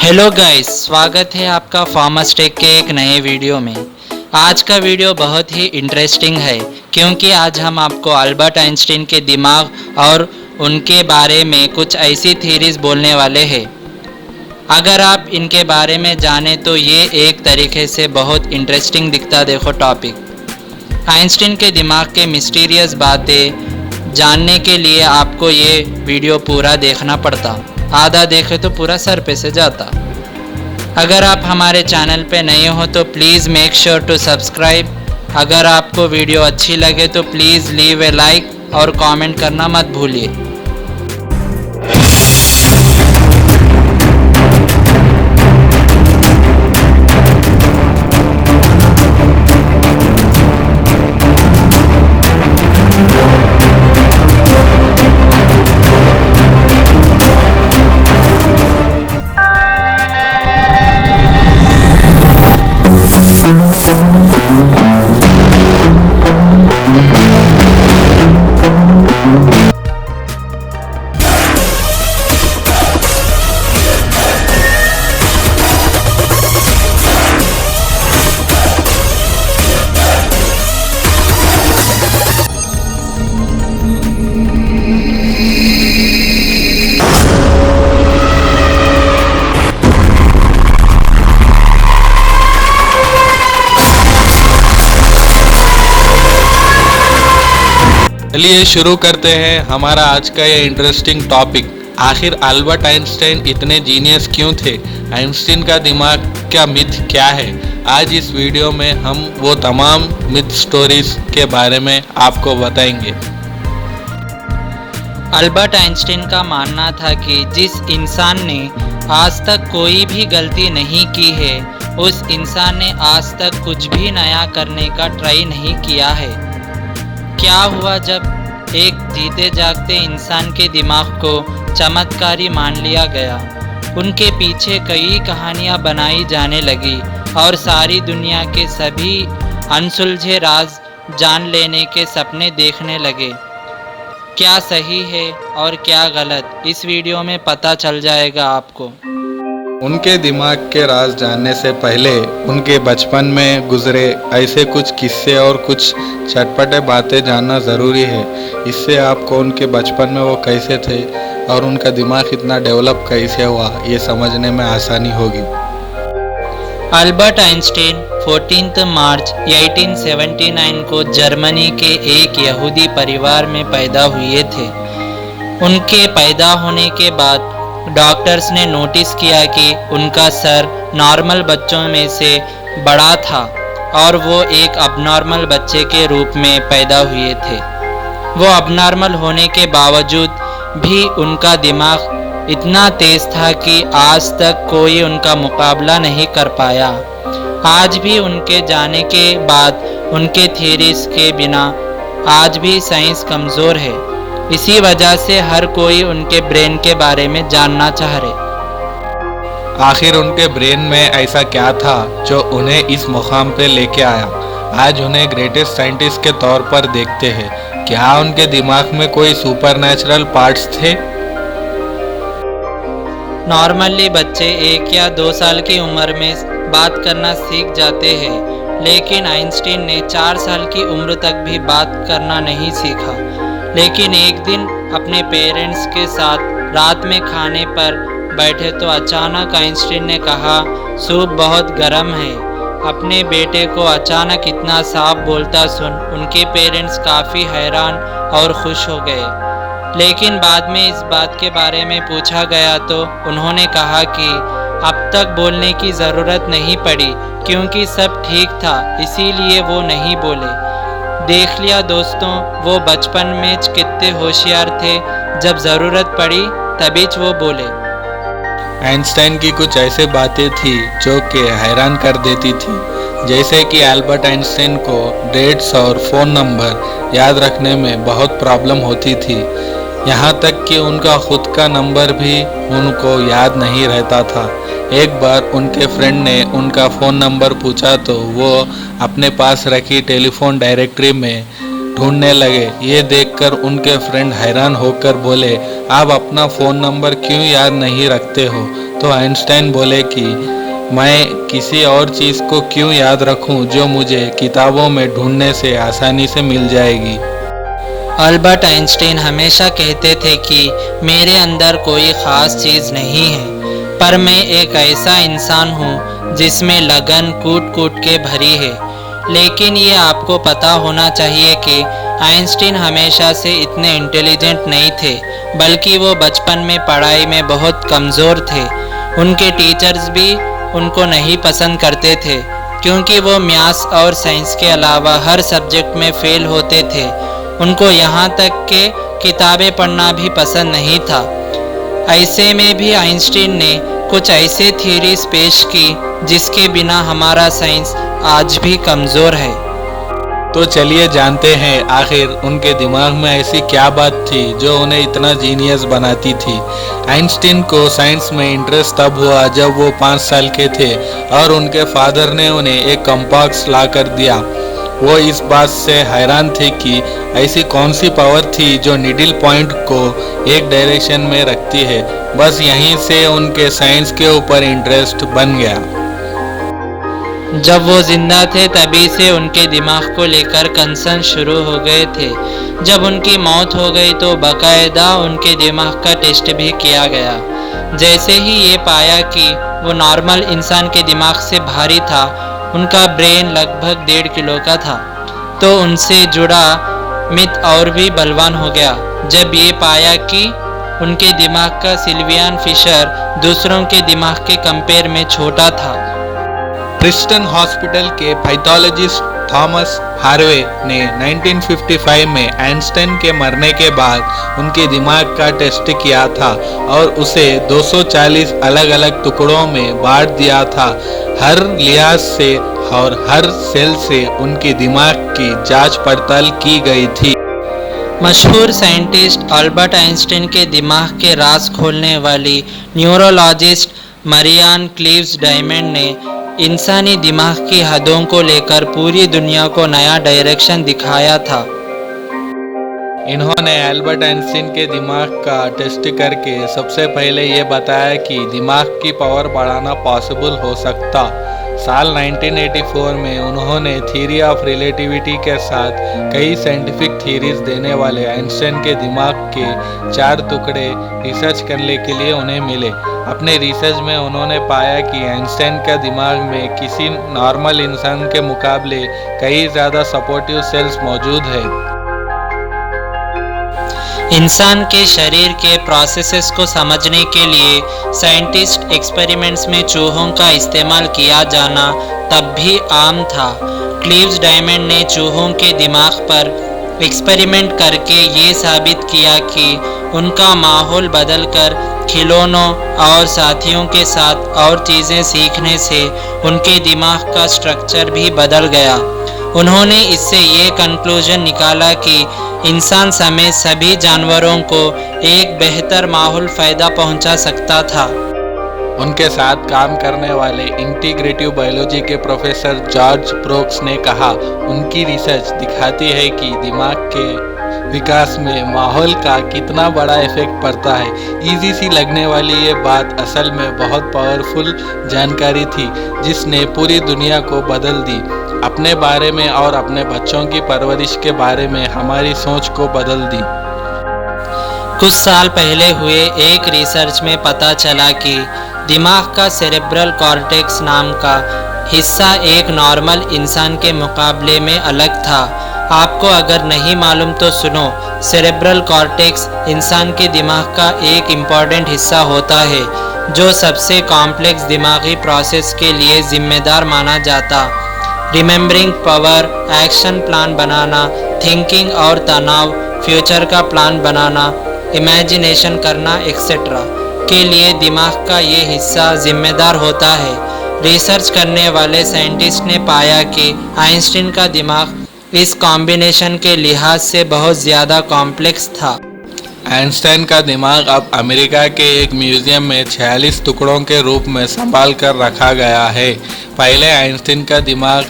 Hello guys, स्वागत है आपका फार्मर्स टेक के एक नए वीडियो में। आज का वीडियो बहुत ही इंटरेस्टिंग है क्योंकि आज हम आपको अल्बर्ट आइंस्टीन के दिमाग और उनके बारे में कुछ ऐसी थ्योरीज बोलने वाले हैं। अगर आप इनके बारे में जाने तो ये एक तरीके से बहुत इंटरेस्टिंग दिखता। देखो टॉपिक आइंस्टीन के दिमाग के मिस्टीरियस बातें जानने के लिए आपको ये वीडियो पूरा देखना पड़ता। आधा देखे तो पूरा सर पे से जाता। अगर आप हमारे चैनल पे नए हो तो please make sure to subscribe. अगर आपको वीडियो अच्छी लगे तो प्लीज़ लीव ए लाइक और कमेंट करना मत भूलिए। चलिए शुरू करते हैं हमारा आज का ये इंटरेस्टिंग टॉपिक। आखिर अल्बर्ट आइंस्टाइन इतने जीनियस क्यों थे? आइंस्टीन का दिमाग का मिथ क्या है? आज इस वीडियो में हम वो तमाम मिथ स्टोरीज के बारे में आपको बताएंगे। अल्बर्ट आइंस्टीन का मानना था कि जिस इंसान ने आज तक कोई भी गलती नहीं की है, उस इंसान ने आज तक कुछ भी नया करने का ट्राई नहीं किया है। क्या हुआ जब एक जीते जागते इंसान के दिमाग को चमत्कारी मान लिया गया? उनके पीछे कई कहानियां बनाई जाने लगी और सारी दुनिया के सभी अनसुलझे राज जान लेने के सपने देखने लगे। क्या सही है और क्या गलत, इस वीडियो में पता चल जाएगा आपको। उनके दिमाग के राज जानने से पहले उनके बचपन में गुजरे ऐसे कुछ किस्से और कुछ चटपटे बातें जानना ज़रूरी है। इससे आपको उनके बचपन में वो कैसे थे और उनका दिमाग इतना डेवलप कैसे हुआ, ये समझने में आसानी होगी। अल्बर्ट आइंस्टीन 14 मार्च 1879 को जर्मनी के एक यहूदी परिवार में पैदा हुए थे। उनके पैदा होने के बाद डॉक्टर्स ने नोटिस किया कि उनका सर नॉर्मल बच्चों में से बड़ा था और वो एक अबनॉर्मल बच्चे के रूप में पैदा हुए थे। वो अबनॉर्मल होने के बावजूद भी उनका दिमाग इतना तेज था कि आज तक कोई उनका मुकाबला नहीं कर पाया। आज भी उनके जाने के बाद उनके थ्योरीज के बिना आज भी साइंस कमज़ोर है। इसी वजह से हर कोई उनके ब्रेन के बारे में जानना चाह रहे। आखिर उनके ब्रेन में ऐसा क्या था जो उन्हें इस मुकाम पे लेके आया? आज उन्हें ग्रेटेस्ट साइंटिस्ट के तौर पर देखते हैं। क्या उनके दिमाग में कोई सुपरनैचुरल पार्ट्स थे? नॉर्मली बच्चे 1 या 2 साल की उम्र में बात करना सीख जाते हैं, लेकिन आइंस्टीन ने 4 साल की उम्र तक भी बात करना नहीं सीखा। लेकिन एक दिन अपने पेरेंट्स के साथ रात में खाने पर बैठे तो अचानक आइंस्टीन ने कहा, सूप बहुत गर्म है। अपने बेटे को अचानक इतना साफ बोलता सुन उनके पेरेंट्स काफ़ी हैरान और खुश हो गए। लेकिन बाद में इस बात के बारे में पूछा गया तो उन्होंने कहा कि अब तक बोलने की ज़रूरत नहीं पड़ी क्योंकि सब ठीक था, इसीलिए वो नहीं बोले। देख लिया दोस्तों, वो बचपन में कितने होशियार थे। जब ज़रूरत पड़ी तभी वो बोले। आइंस्टाइन की कुछ ऐसे बातें थी जो कि हैरान कर देती थी, जैसे कि अल्बर्ट आइंस्टाइन को डेट्स और फ़ोन नंबर याद रखने में बहुत प्रॉब्लम होती थी। यहाँ तक कि उनका खुद का नंबर भी उनको याद नहीं रहता था। एक बार उनके फ्रेंड ने उनका फ़ोन नंबर पूछा तो वो अपने पास रखी टेलीफोन डायरेक्टरी में ढूंढने लगे। ये देखकर उनके फ्रेंड हैरान होकर बोले, आप अपना फ़ोन नंबर क्यों याद नहीं रखते हो? तो आइंस्टाइन बोले कि मैं किसी और चीज़ को क्यों याद रखूं जो मुझे किताबों में ढूंढने से आसानी से मिल जाएगी। अल्बर्ट आइंस्टीन हमेशा कहते थे कि मेरे अंदर कोई ख़ास चीज़ नहीं है, पर मैं एक ऐसा इंसान हूँ जिसमें लगन कूट कूट के भरी है। लेकिन ये आपको पता होना चाहिए कि आइंस्टीन हमेशा से इतने इंटेलिजेंट नहीं थे, बल्कि वो बचपन में पढ़ाई में बहुत कमज़ोर थे। उनके टीचर्स भी उनको नहीं पसंद करते थे, क्योंकि वो मैथ्स और साइंस के अलावा हर सब्जेक्ट में फ़ेल होते थे। उनको यहाँ तक कि किताबें पढ़ना भी पसंद नहीं था। ऐसे में भी आइंस्टीन ने कुछ ऐसे थ्योरीज पेश की जिसके बिना हमारा साइंस आज भी कमज़ोर है। तो चलिए जानते हैं आखिर उनके दिमाग में ऐसी क्या बात थी जो उन्हें इतना जीनियस बनाती थी। आइंस्टीन को साइंस में इंटरेस्ट तब हुआ जब वो 5 साल के थे और उनके फादर ने उन्हें एक कंपास ला कर दिया। वो इस बात से हैरान थे कि ऐसी कौन सी पावर थी जो नीडल पॉइंट को एक डायरेक्शन में रखती है। बस यहीं से उनके साइंस के ऊपर इंटरेस्ट बन गया। जब वो जिंदा थे तभी से उनके दिमाग को लेकर कंसर्न शुरू हो गए थे। जब उनकी मौत हो गई तो बाकायदा उनके दिमाग का टेस्ट भी किया गया। जैसे ही ये पाया कि वो नॉर्मल इंसान के दिमाग से भारी था, उनका ब्रेन लगभग 1.5 किलो का था, तो उनसे जुड़ा मिथ और भी बलवान हो गया। जब ये पाया कि उनके दिमाग का सिल्वियन फिशर दूसरों के दिमाग के कंपेयर में छोटा था। प्रिंसटन हॉस्पिटल के पैथोलॉजिस्ट थॉमस हार्वे ने 1955 में आइंस्टाइन के मरने के बाद उनके दिमाग का टेस्ट किया था और उसे 240 अलग अलग टुकड़ों में बांट दिया था। हर लिहाज से और हर सेल से उनके दिमाग की जांच पड़ताल की गई थी। मशहूर साइंटिस्ट अल्बर्ट आइंस्टीन के दिमाग के राज खोलने वाली न्यूरोलॉजिस्ट मरियान क्लीव्स डायमंड ने इंसानी दिमाग की हदों को लेकर पूरी दुनिया को नया डायरेक्शन दिखाया था। इन्होंने अल्बर्ट आइंस्टीन के दिमाग का टेस्ट करके सबसे पहले ये बताया कि दिमाग की पावर बढ़ाना पॉसिबल हो सकता। साल 1984 में उन्होंने थ्योरी ऑफ रिलेटिविटी के साथ कई साइंटिफिक थ्योरीज देने वाले आइंस्टाइन के दिमाग के 4 टुकड़े रिसर्च करने के लिए उन्हें मिले। अपने रिसर्च में उन्होंने पाया कि आइंस्टाइन का दिमाग में किसी नॉर्मल इंसान के मुकाबले कई ज़्यादा सपोर्टिव सेल्स मौजूद है। इंसान के शरीर के प्रोसेसेस को समझने के लिए साइंटिस्ट एक्सपेरिमेंट्स में चूहों का इस्तेमाल किया जाना तब भी आम था। क्लीव्स डायमंड ने चूहों के दिमाग पर एक्सपेरिमेंट करके ये साबित किया कि उनका माहौल बदलकर खिलौनों और साथियों के साथ और चीज़ें सीखने से उनके दिमाग का स्ट्रक्चर भी बदल गया। उन्होंने इससे ये कंक्लूजन निकाला कि इंसान समेत सभी जानवरों को एक बेहतर माहौल फ़ायदा पहुंचा सकता था। उनके साथ काम करने वाले इंटीग्रेटिव बायोलॉजी के प्रोफेसर जॉर्ज प्रोक्स ने कहा, उनकी रिसर्च दिखाती है कि दिमाग के विकास में माहौल का कितना बड़ा इफेक्ट पड़ता है। इजी सी लगने वाली ये बात असल में बहुत पावरफुल जानकारी थी जिसने पूरी दुनिया को बदल दी। अपने बारे में और अपने बच्चों की परवरिश के बारे में हमारी सोच को बदल दी। कुछ साल पहले हुए एक रिसर्च में पता चला कि दिमाग का सेरेब्रल कॉर्टेक्स नाम का हिस्सा एक नॉर्मल इंसान के मुकाबले में अलग था। आपको अगर नहीं मालूम तो सुनो, सेरेब्रल कॉर्टेक्स इंसान के दिमाग का एक इम्पॉर्टेंट हिस्सा होता है जो सबसे कॉम्प्लेक्स दिमागी प्रोसेस के लिए जिम्मेदार माना जाता। रिमेम्बरिंग पावर, एक्शन प्लान बनाना, थिंकिंग और तनाव, फ्यूचर का प्लान बनाना, इमेजिनेशन करना एक्सेट्रा के लिए दिमाग का ये हिस्सा जिम्मेदार होता है। रिसर्च करने वाले साइंटिस्ट ने पाया कि आइंस्टीन का दिमाग इस कॉम्बिनेशन के लिहाज से बहुत ज़्यादा कॉम्प्लेक्स था। आइंस्टाइन का दिमाग अब अमेरिका के एक म्यूजियम में 46 टुकड़ों के रूप में संभाल कर रखा गया है। पहले आइंस्टाइन का दिमाग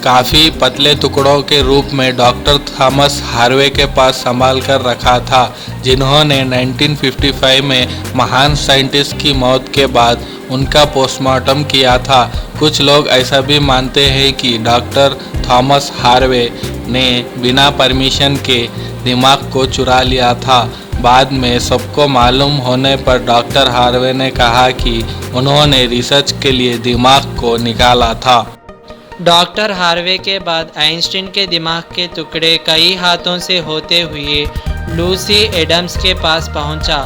काफ़ी पतले टुकड़ों के रूप में डॉक्टर थॉमस हार्वे के पास संभाल कर रखा था, जिन्होंने 1955 में महान साइंटिस्ट की मौत के बाद उनका पोस्टमार्टम किया था। कुछ लोग ऐसा भी मानते हैं कि डॉक्टर थॉमस हार्वे ने बिना परमिशन के दिमाग को चुरा लिया था। बाद में सबको मालूम होने पर डॉक्टर हार्वे ने कहा कि उन्होंने रिसर्च के लिए दिमाग को निकाला था। डॉक्टर हार्वे के बाद आइंस्टीन के दिमाग के टुकड़े कई हाथों से होते हुए लूसी एडम्स के पास पहुंचा।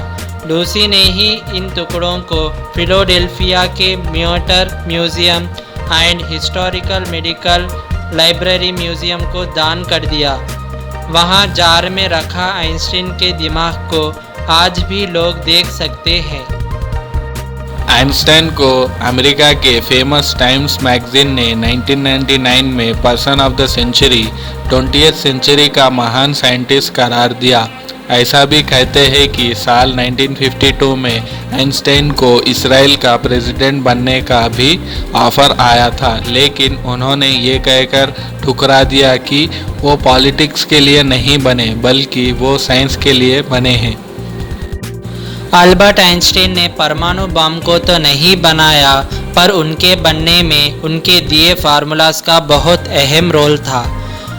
लूसी ने ही इन टुकड़ों को फिलाडेल्फिया के Mutter museum and historical medical library museum को दान कर दिया। वहां जार में रखा आइंस्टीन के दिमाग को आज भी लोग देख सकते हैं। आइंस्टाइन को अमेरिका के फेमस टाइम्स मैगजीन ने 1999 में person of the century 20th century का महान साइंटिस्ट करार दिया। ऐसा भी कहते हैं कि साल 1952 में आइंस्टाइन को इजराइल का प्रेसिडेंट बनने का भी ऑफर आया था, लेकिन उन्होंने ये कहकर ठुकरा दिया कि वो पॉलिटिक्स के लिए नहीं बने बल्कि वो साइंस के लिए बने हैं। अल्बर्ट आइंस्टीन ने परमाणु बम को तो नहीं बनाया, पर उनके बनने में उनके दिए फार्मूलाज का बहुत अहम रोल था।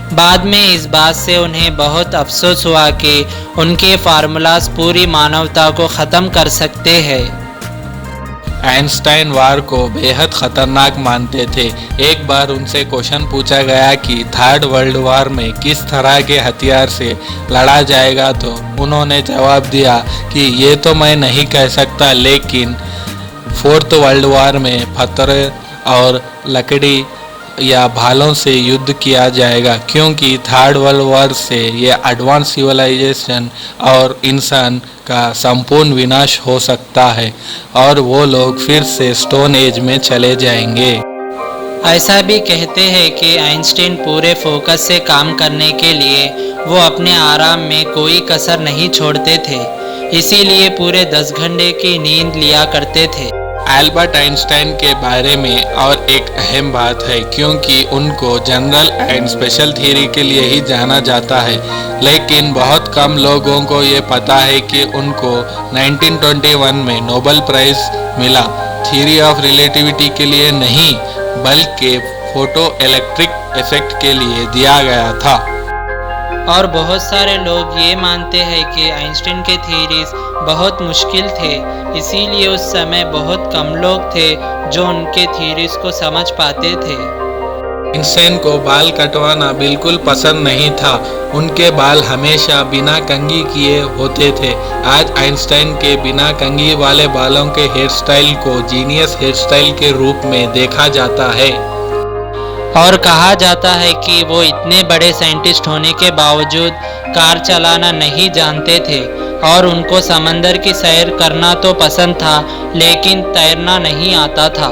बाद में इस बात से उन्हें बहुत अफसोस हुआ कि उनके फार्मूलाज पूरी मानवता को ख़त्म कर सकते हैं। आइंस्टाइन वार को बेहद खतरनाक मानते थे। एक बार उनसे क्वेश्चन पूछा गया कि थर्ड वर्ल्ड वार में किस तरह के हथियार से लड़ा जाएगा, तो उन्होंने जवाब दिया कि ये तो मैं नहीं कह सकता, लेकिन फोर्थ वर्ल्ड वार में पत्थर और लकड़ी या भालों से युद्ध किया जाएगा, क्योंकि थर्ड वर्ल्ड वॉर से ये एडवांस सिविलाइजेशन और इंसान का संपूर्ण विनाश हो सकता है और वो लोग फिर से स्टोन एज में चले जाएंगे। ऐसा भी कहते हैं कि आइंस्टीन पूरे फोकस से काम करने के लिए वो अपने आराम में कोई कसर नहीं छोड़ते थे, इसीलिए पूरे 10 घंटे की नींद लिया करते थे। एल्बर्ट आइंस्टाइन के बारे में और एक अहम बात है, क्योंकि उनको जनरल एंड स्पेशल थ्योरी के लिए ही जाना जाता है, लेकिन बहुत कम लोगों को ये पता है कि उनको 1921 में नोबेल प्राइज मिला। थ्योरी ऑफ रिलेटिविटी के लिए नहीं, बल्कि फोटो इलेक्ट्रिक इफेक्ट के लिए दिया गया था। और बहुत सारे लोग ये मानते हैं कि आइंस्टीन के थ्योरीज बहुत मुश्किल थे, इसीलिए उस समय बहुत कम लोग थे जो उनके थ्योरीज को समझ पाते थे। आइंस्टाइन को बाल कटवाना बिल्कुल पसंद नहीं था। उनके बाल हमेशा बिना कंघी किए होते थे। आज आइंस्टाइन के बिना कंघी वाले बालों के हेयर स्टाइल को जीनियस हेयर स्टाइल के रूप में देखा जाता है। और कहा जाता है कि वो इतने बड़े साइंटिस्ट होने के बावजूद कार चलाना नहीं जानते थे और उनको समंदर की सैर करना तो पसंद था, लेकिन तैरना नहीं आता था।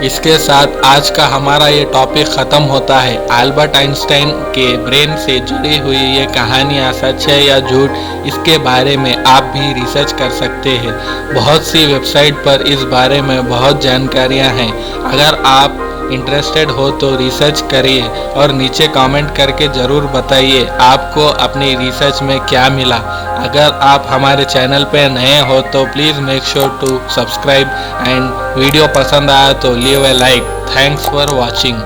इसके साथ आज का हमारा ये टॉपिक ख़त्म होता है। एल्बर्ट आइंस्टाइन के ब्रेन से जुड़ी हुई ये कहानियाँ सच है या झूठ, इसके बारे में आप भी रिसर्च कर सकते हैं। बहुत सी वेबसाइट पर इस बारे में बहुत जानकारियाँ हैं। अगर आप इंटरेस्टेड हो तो रिसर्च करिए और नीचे कमेंट करके ज़रूर बताइए आपको अपनी रिसर्च में क्या मिला। अगर आप हमारे चैनल पे नए हो तो please make sure to subscribe and video पसंद आया तो leave a like. Thanks for watching.